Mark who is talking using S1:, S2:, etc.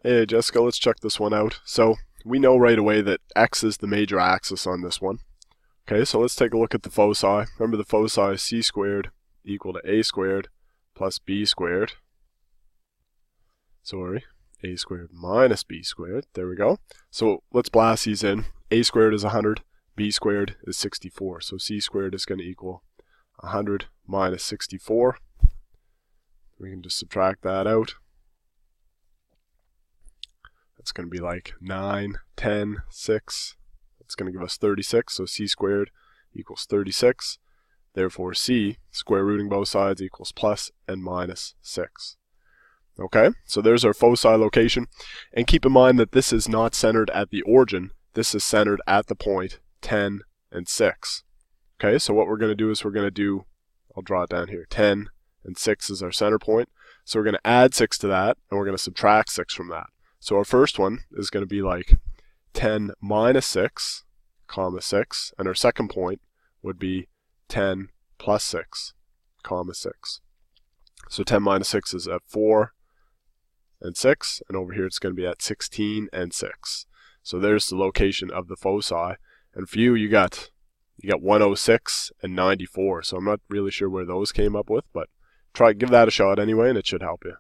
S1: Hey Jessica, let's check this one out. So we know right away that x is the major axis on this one. Okay, so let's take a look at the foci. Remember the foci is c squared equal to a squared plus b squared. Sorry, a squared minus b squared. There we go. So let's blast these in. A squared is 100, b squared is 64. So c squared is going to equal 100 minus 64. We can just subtract that out. That's going to be like 9, 10, 6. That's going to give us 36. So c squared equals 36. Therefore, c, square rooting both sides, equals plus and minus 6. Okay, so there's our foci location. And keep in mind that this is not centered at the origin. This is centered at the point 10 and 6. Okay, so what we're going to do is I'll draw it down here, 10 and 6 is our center point. So we're going to add 6 to that, and we're going to subtract 6 from that. So our first one is going to be like 10 minus 6, comma 6, and our second point would be 10 plus 6, comma 6. So 10 minus 6 is at 4 and 6, and over here it's going to be at 16 and 6. So there's the location of the foci. And for you got 106 and 94. So I'm not really sure where those came up with, but give that a shot anyway, and it should help you.